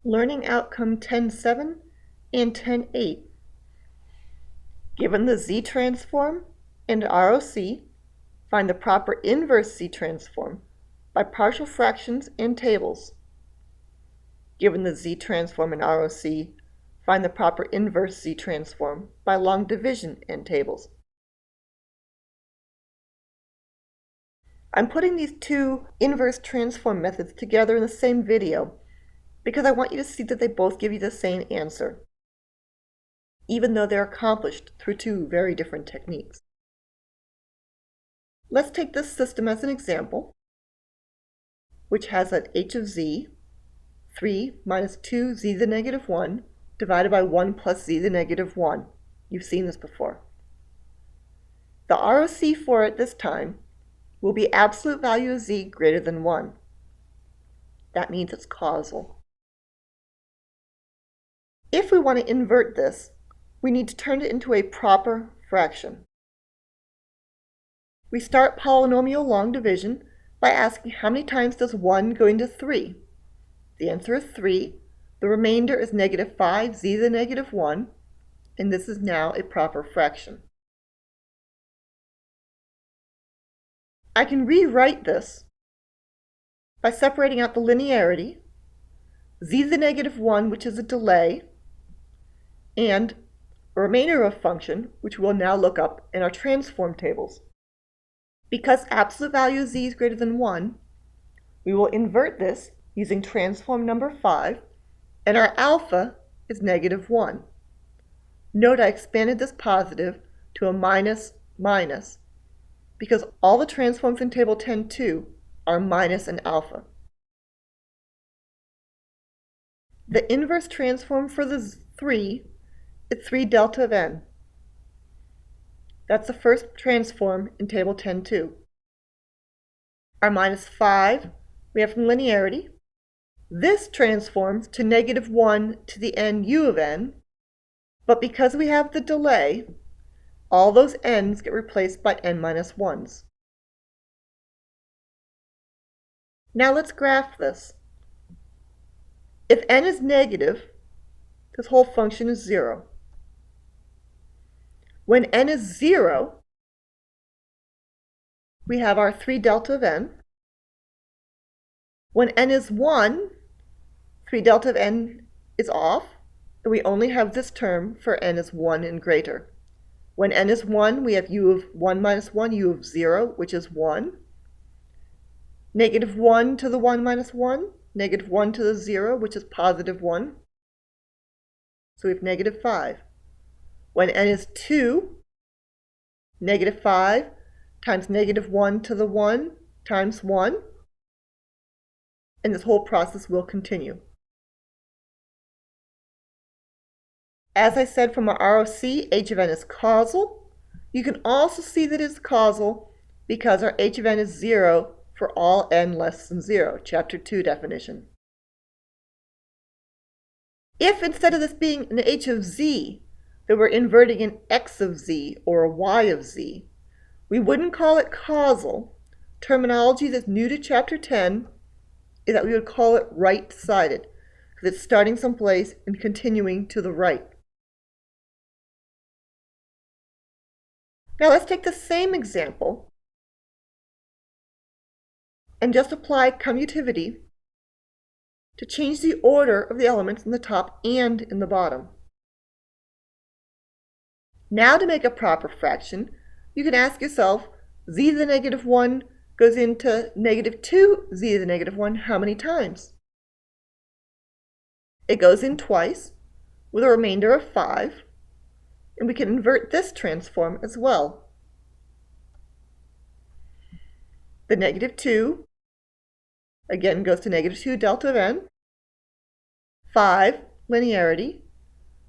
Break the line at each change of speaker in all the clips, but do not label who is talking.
Learning Outcome 10.7 and 10.8. Given the Z-transform and ROC, find the proper inverse Z-transform by partial fractions and tables. Given the Z-transform and ROC, find the proper inverse Z-transform by long division and tables. I'm putting these two inverse transform methods together in the same video because I want you to see that they both give you the same answer, even though they're accomplished through two very different techniques. Let's take this system as an example, which has an h of z, 3 minus 2z to the negative 1, divided by 1 plus z to the negative 1. You've seen this before. The ROC for it this time will be absolute value of z greater than 1. That means it's causal. If we want to invert this, we need to turn it into a proper fraction. We start polynomial long division by asking how many times does 1 go into 3? The answer is 3. The remainder is negative 5z to the negative 1, and this is now a proper fraction. I can rewrite this by separating out the linearity, z to the negative 1, which is a delay, and a remainder of a function, which we'll now look up in our transform tables. Because absolute value of z is greater than 1, we will invert this using transform number 5, and our alpha is negative 1. Note I expanded this positive to a minus minus, because all the transforms in table 10.2 are minus an alpha. The inverse transform for the 3 is 3 delta of n. That's the first transform in table 10.2. Our minus 5 we have from linearity. This transforms to negative 1 to the n u of n, but because we have the delay, all those n's get replaced by n minus 1's. Now let's graph this. If n is negative, this whole function is 0. When n is 0, we have our 3 delta of n. When n is 1, 3 delta of n is off, and we only have this term for n is 1 and greater. When n is 1, we have u of 1 minus 1, u of 0, which is 1. Negative 1 to the 1 minus 1, negative 1 to the 0, which is positive 1. So we have negative 5. When n is 2, negative 5 times negative 1 to the 1 times 1, and this whole process will continue. As I said from our ROC, h of n is causal. You can also see that it's causal because our h of n is 0 for all n less than 0, chapter 2 definition. If instead of this being an h of z, that we're inverting an x of z or a y of z, we wouldn't call it causal. Terminology that's new to chapter 10 is that we would call it right-sided, because it's starting someplace and continuing to the right. Now let's take the same example and just apply commutativity to change the order of the elements in the top and in the bottom. Now to make a proper fraction, you can ask yourself, z to the negative 1 goes into negative 2z to the negative 1 how many times? It goes in twice with a remainder of 5, and we can invert this transform as well. The negative 2 again goes to negative 2 delta of n. 5, linearity.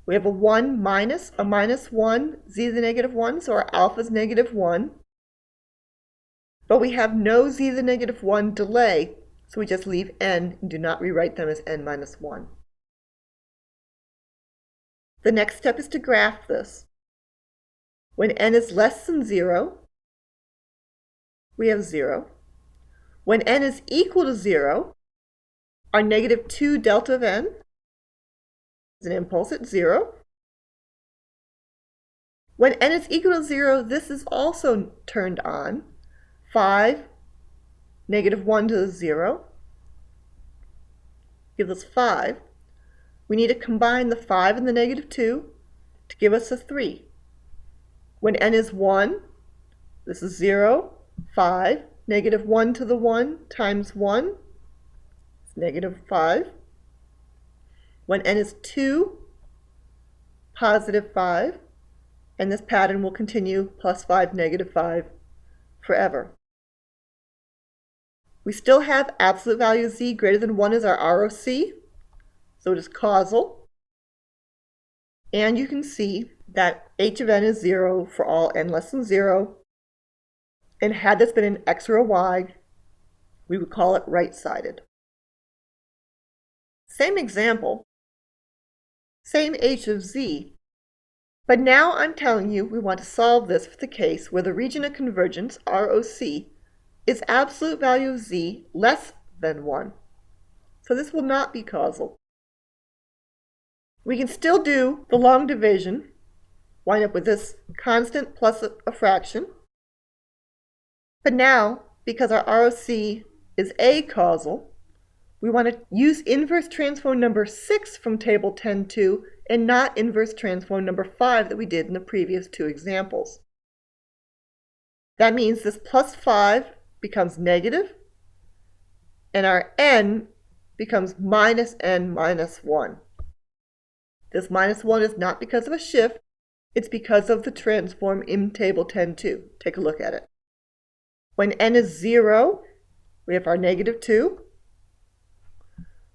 We have a 1 minus a minus 1 z to the negative 1, so our alpha is negative 1. But we have no z to the negative 1 delay, so we just leave n and do not rewrite them as n minus 1. The next step is to graph this. When n is less than 0, we have 0. When n is equal to 0, our negative 2 delta of n is an impulse at 0. When n is equal to 0, this is also turned on. 5, -1 to the 0 gives us 5. We need to combine the 5 and the -2 to give us a 3. When n is 1, this is 0, 5, -1 to the 1 times 1 is -5. When n is 2, +5, and this pattern will continue +5, -5 forever. We still have absolute value z greater than 1 as our ROC, so it is causal. And you can see that h of n is 0 for all n less than 0. And had this been an x or a y, we would call it right-sided. Same example, same h of z, but now I'm telling you we want to solve this for the case where the region of convergence, ROC, is absolute value of z less than 1. So this will not be causal. We can still do the long division, wind up with this constant plus a fraction. But now, because our ROC is acausal, we want to use inverse transform number 6 from table 10.2 and not inverse transform number 5 that we did in the previous two examples. That means this +5 becomes negative, and our n becomes -n minus 1. This -1 is not because of a shift, it's because of the transform in table 10.2. Take a look at it. When n is 0, we have our -2.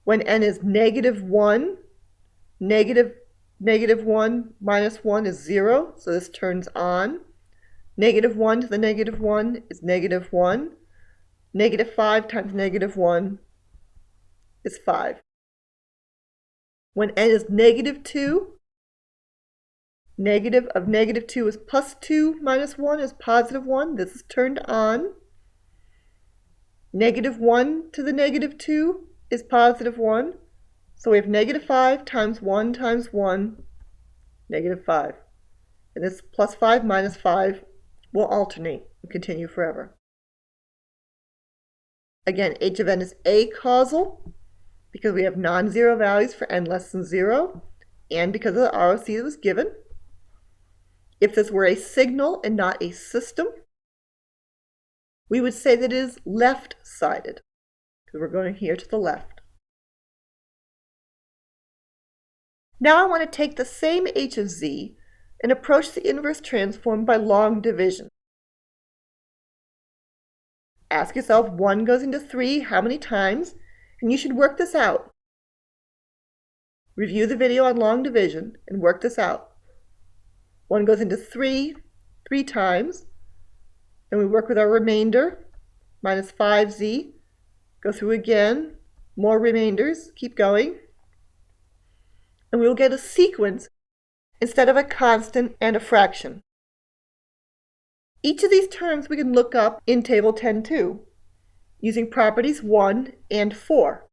When n is -1, -1 minus 1 is 0, so this turns on. -1 to the -1 is -1. -5 times -1 is 5. When n is -2, negative of -2 is +2 minus 1 is +1. This is turned on. -1 to the -2 is +1. So we have -5 times 1 times 1, -5. And this +5 minus 5 will alternate and continue forever. Again, h of n is acausal because we have non-zero values for n less than 0 and because of the ROC that was given. If this were a signal and not a system, we would say that it is left-sided because we're going here to the left. Now I want to take the same h of z and approach the inverse transform by long division. Ask yourself, 1 goes into 3 how many times? And you should work this out. Review the video on long division and work this out. 1 goes into 3 times. Then we work with our remainder, minus 5z. Go through again, more remainders, keep going. And we will get a sequence instead of a constant and a fraction. Each of these terms we can look up in table 10.2 using properties 1 and 4.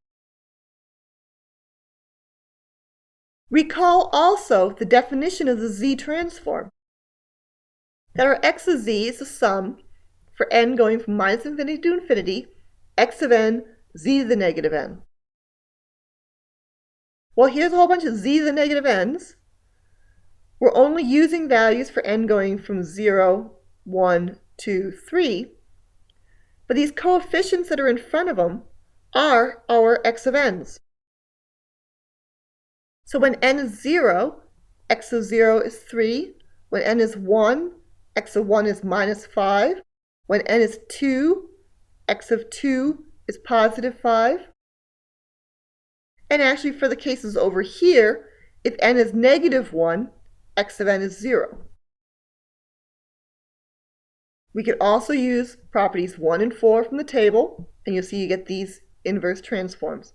Recall also the definition of the z transform, that our x of z is the sum for n going from -infinity to infinity, x of n, z to the negative n. Well, here's a whole bunch of z to the negative n's. We're only using values for n going from 0, 1, 2, 3, but these coefficients that are in front of them are our x of n's. So when n is 0, x of 0 is 3. When n is 1, x of 1 is -5. When n is 2, x of 2 is +5. And actually for the cases over here, if n is -1, x of n is 0. We can also use properties 1 and 4 from the table, and you'll see you get these inverse transforms.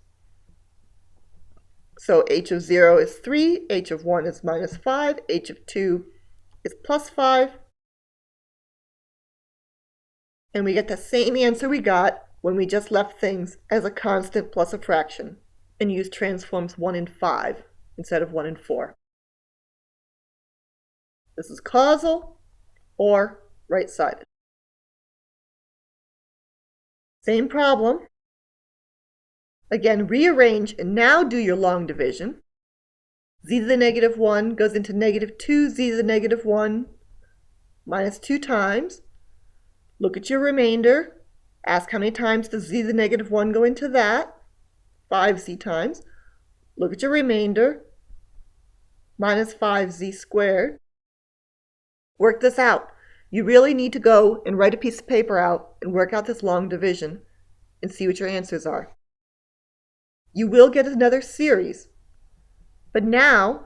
So h of 0 is 3, h of 1 is -5, h of 2 is +5. And we get the same answer we got when we just left things as a constant plus a fraction and used transforms 1 and 5 instead of 1 and 4. This is causal or right-sided. Same problem. Again, rearrange and now do your long division. Z to the negative 1 goes into negative 2z to the negative 1 minus 2 times. Look at your remainder. Ask how many times does z to the negative 1 go into that? 5z times. Look at your remainder. Minus 5z squared. Work this out. You really need to go and write a piece of paper out and work out this long division and see what your answers are. You will get another series. But now,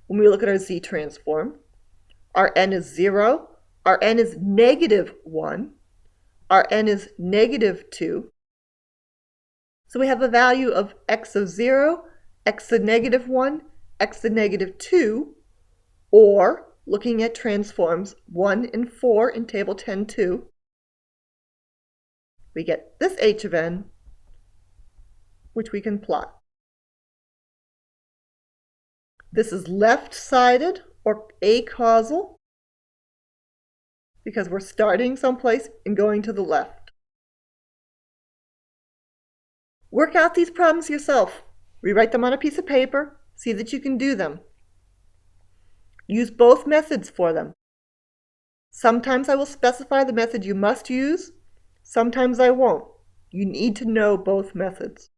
when we look at our z transform, our n is 0, our n is negative 1, our n is negative 2. So we have a value of x of 0, x of negative 1, x of negative 2, or, looking at transforms 1 and 4 in table 10.2, we get this h of n, which we can plot. This is left-sided or acausal because we're starting someplace and going to the left. Work out these problems yourself. Rewrite them on a piece of paper. See that you can do them. Use both methods for them. Sometimes I will specify the method you must use. Sometimes I won't. You need to know both methods.